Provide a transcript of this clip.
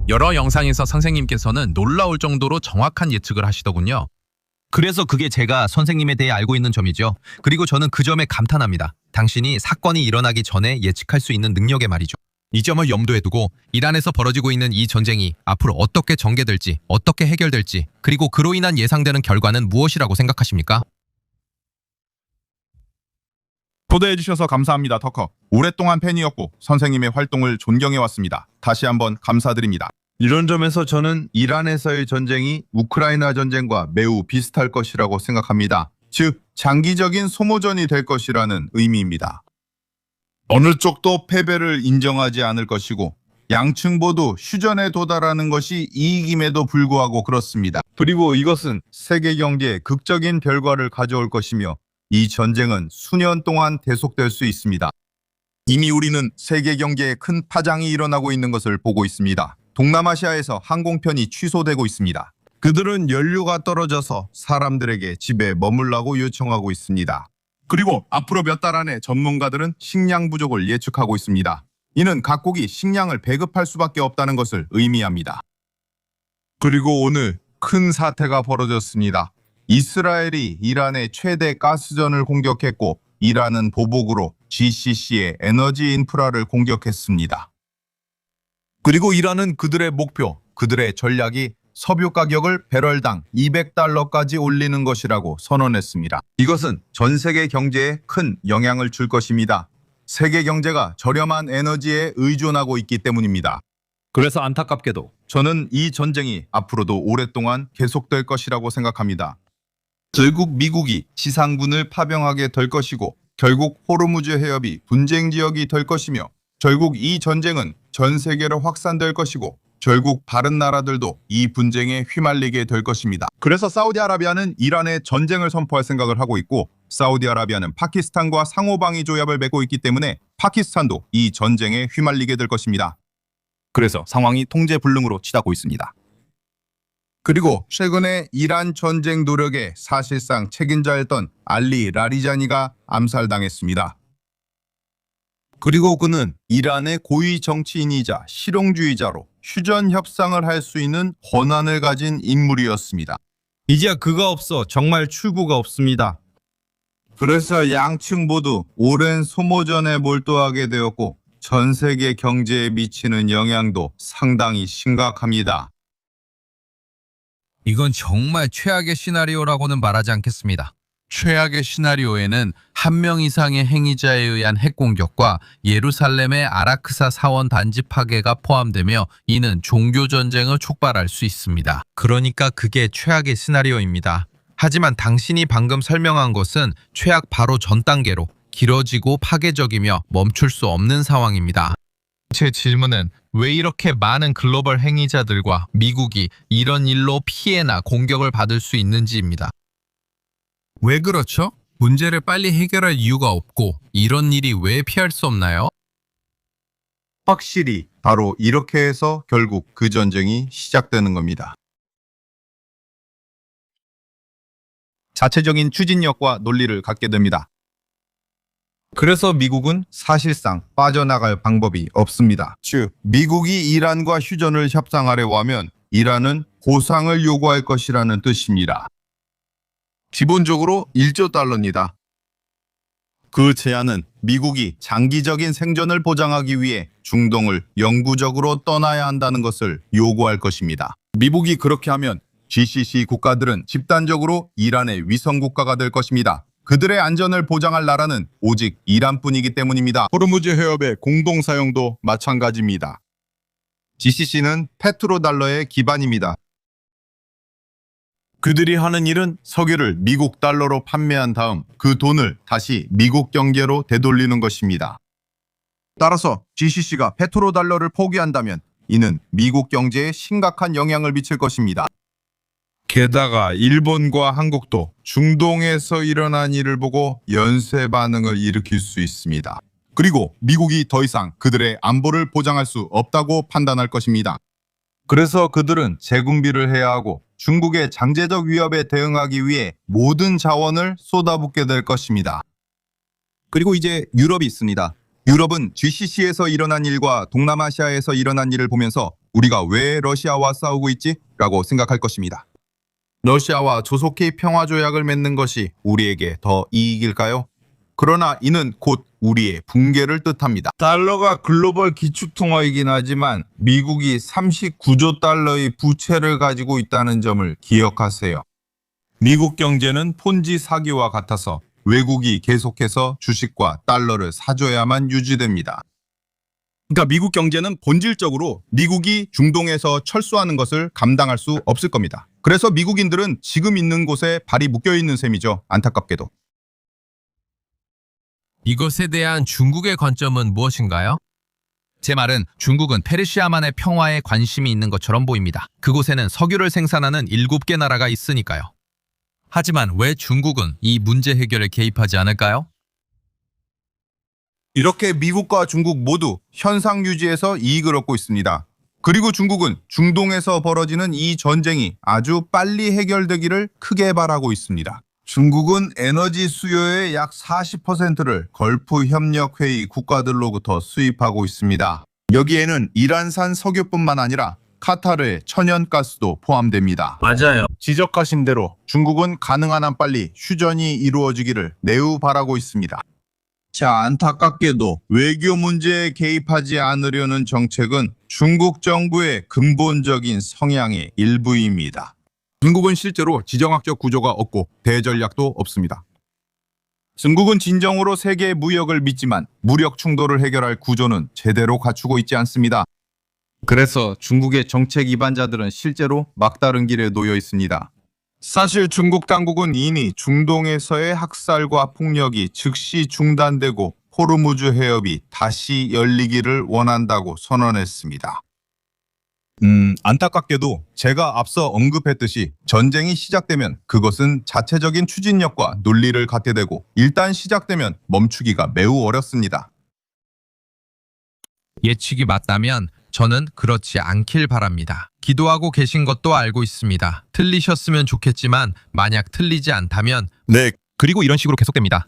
여러 영상에서 선생님께서는 놀라울 정도로 정확한 예측을 하시더군요. 그래서 그게 제가 선생님에 대해 알고 있는 점이죠. 그리고 저는 그 점에 감탄합니다. 당신이 사건이 일어나기 전에 예측할 수 있는 능력에 말이죠. 이 점을 염두에 두고 이란에서 벌어지고 있는 이 전쟁이 앞으로 어떻게 전개될지, 어떻게 해결될지, 그리고 그로 인한 예상되는 결과는 무엇이라고 생각하십니까? 초대해주셔서 감사합니다, 터커. 오랫동안 팬이었고 선생님의 활동을 존경해왔습니다. 다시 한번 감사드립니다. 이런 점에서 저는 이란에서의 전쟁이 우크라이나 전쟁과 매우 비슷할 것이라고 생각합니다. 즉, 장기적인 소모전이 될 것이라는 의미입니다. 어느 쪽도 패배를 인정하지 않을 것이고 양측 모두 휴전에 도달하는 것이 이익임에도 불구하고 그렇습니다. 그리고 이것은 세계 경제에 극적인 결과를 가져올 것이며 이 전쟁은 수년 동안 계속될 수 있습니다. 이미 우리는 세계 경제에 큰 파장이 일어나고 있는 것을 보고 있습니다. 동남아시아에서 항공편이 취소되고 있습니다. 그들은 연료가 떨어져서 사람들에게 집에 머물라고 요청하고 있습니다. 그리고 앞으로 몇 달 안에 전문가들은 식량 부족을 예측하고 있습니다. 이는 각국이 식량을 배급할 수밖에 없다는 것을 의미합니다. 그리고 오늘 큰 사태가 벌어졌습니다. 이스라엘이 이란의 최대 가스전을 공격했고 이란은 보복으로 GCC의 에너지 인프라를 공격했습니다. 그리고 이란은 그들의 목표, 그들의 전략이 석유 가격을 배럴당 200달러까지 올리는 것이라고 선언했습니다. 이것은 전 세계 경제에 큰 영향을 줄 것입니다. 세계 경제가 저렴한 에너지에 의존하고 있기 때문입니다. 그래서 안타깝게도 저는 이 전쟁이 앞으로도 오랫동안 계속될 것이라고 생각합니다. 결국 미국이 지상군을 파병하게 될 것이고 결국 호르무즈 해협이 분쟁 지역이 될 것이며 결국 이 전쟁은 전 세계로 확산될 것이고 결국 다른 나라들도 이 분쟁에 휘말리게 될 것입니다. 그래서 사우디아라비아는 이란에 전쟁을 선포할 생각을 하고 있고 사우디아라비아는 파키스탄과 상호방위 조약을 맺고 있기 때문에 파키스탄도 이 전쟁에 휘말리게 될 것입니다. 그래서 상황이 통제 불능으로 치닫고 있습니다. 그리고 최근에 이란 전쟁 노력에 사실상 책임자였던 알리 라리자니가 암살당했습니다. 그리고 그는 이란의 고위 정치인이자 실용주의자로 휴전 협상을 할 수 있는 권한을 가진 인물이었습니다. 이제야 그가 없어 정말 출구가 없습니다. 그래서 양측 모두 오랜 소모전에 몰두하게 되었고 전 세계 경제에 미치는 영향도 상당히 심각합니다. 이건 정말 최악의 시나리오라고는 말하지 않겠습니다. 최악의 시나리오에는 한 명 이상의 행위자에 의한 핵공격과 예루살렘의 아라크사 사원 단지 파괴가 포함되며 이는 종교전쟁을 촉발할 수 있습니다. 그러니까 그게 최악의 시나리오입니다. 하지만 당신이 방금 설명한 것은 최악 바로 전 단계로 길어지고 파괴적이며 멈출 수 없는 상황입니다. 제 질문은 왜 이렇게 많은 글로벌 행위자들과 미국이 이런 일로 피해나 공격을 받을 수 있는지입니다. 왜 그렇죠? 문제를 빨리 해결할 이유가 없고 이런 일이 왜 피할 수 없나요? 확실히 바로 이렇게 해서 결국 그 전쟁이 시작되는 겁니다. 자체적인 추진력과 논리를 갖게 됩니다. 그래서 미국은 사실상 빠져나갈 방법이 없습니다. 즉, 미국이 이란과 휴전을 협상하려고 하면 이란은 보상을 요구할 것이라는 뜻입니다. 기본적으로 1조 달러입니다. 그 제안은 미국이 장기적인 생존을 보장하기 위해 중동을 영구적으로 떠나야 한다는 것을 요구할 것입니다. 미국이 그렇게 하면 GCC 국가들은 집단적으로 이란의 위성 국가가 될 것입니다. 그들의 안전을 보장할 나라는 오직 이란뿐이기 때문입니다. 호르무즈 해협의 공동 사용도 마찬가지입니다. GCC는 페트로달러의 기반입니다. 그들이 하는 일은 석유를 미국 달러로 판매한 다음 그 돈을 다시 미국 경제로 되돌리는 것입니다. 따라서 GCC가 페트로달러를 포기한다면 이는 미국 경제에 심각한 영향을 미칠 것입니다. 게다가 일본과 한국도 중동에서 일어난 일을 보고 연쇄 반응을 일으킬 수 있습니다. 그리고 미국이 더 이상 그들의 안보를 보장할 수 없다고 판단할 것입니다. 그래서 그들은 재군비를 해야 하고 중국의 잠재적 위협에 대응하기 위해 모든 자원을 쏟아붓게 될 것입니다. 그리고 이제 유럽이 있습니다. 유럽은 GCC에서 일어난 일과 동남아시아에서 일어난 일을 보면서 우리가 왜 러시아와 싸우고 있지? 라고 생각할 것입니다. 러시아와 조속히 평화조약을 맺는 것이 우리에게 더 이익일까요? 그러나 이는 곧 우리의 붕괴를 뜻합니다. 달러가 글로벌 기축통화이긴 하지만 미국이 39조 달러의 부채를 가지고 있다는 점을 기억하세요. 미국 경제는 폰지 사기와 같아서 외국이 계속해서 주식과 달러를 사줘야만 유지됩니다. 그러니까 미국 경제는 본질적으로 미국이 중동에서 철수하는 것을 감당할 수 없을 겁니다. 그래서 미국인들은 지금 있는 곳에 발이 묶여 있는 셈이죠. 안타깝게도. 이것에 대한 중국의 관점은 무엇인가요? 제 말은 중국은 페르시아만의 평화에 관심이 있는 것처럼 보입니다. 그곳에는 석유를 생산하는 7개 나라가 있으니까요. 하지만 왜 중국은 이 문제 해결에 개입하지 않을까요? 이렇게 미국과 중국 모두 현상 유지에서 이익을 얻고 있습니다. 그리고 중국은 중동에서 벌어지는 이 전쟁이 아주 빨리 해결되기를 크게 바라고 있습니다. 중국은 에너지 수요의 약 40%를 걸프 협력회의 국가들로부터 수입하고 있습니다. 여기에는 이란산 석유뿐만 아니라 카타르의 천연가스도 포함됩니다. 맞아요. 지적하신 대로 중국은 가능한 한 빨리 휴전이 이루어지기를 매우 바라고 있습니다. 자, 안타깝게도 외교 문제에 개입하지 않으려는 정책은 중국 정부의 근본적인 성향의 일부입니다. 중국은 실제로 지정학적 구조가 없고 대전략도 없습니다. 중국은 진정으로 세계 무역을 믿지만 무력 충돌을 해결할 구조는 제대로 갖추고 있지 않습니다. 그래서 중국의 정책 이반자들은 실제로 막다른 길에 놓여 있습니다. 사실 중국 당국은 이미 중동에서의 학살과 폭력이 즉시 중단되고 호르무즈 해협이 다시 열리기를 원한다고 선언했습니다. 안타깝게도 제가 앞서 언급했듯이 전쟁이 시작되면 그것은 자체적인 추진력과 논리를 갖게 되고 일단 시작되면 멈추기가 매우 어렵습니다. 예측이 맞다면 저는 그렇지 않길 바랍니다. 기도하고 계신 것도 알고 있습니다. 틀리셨으면 좋겠지만 만약 틀리지 않다면 네, 그리고 이런 식으로 계속됩니다.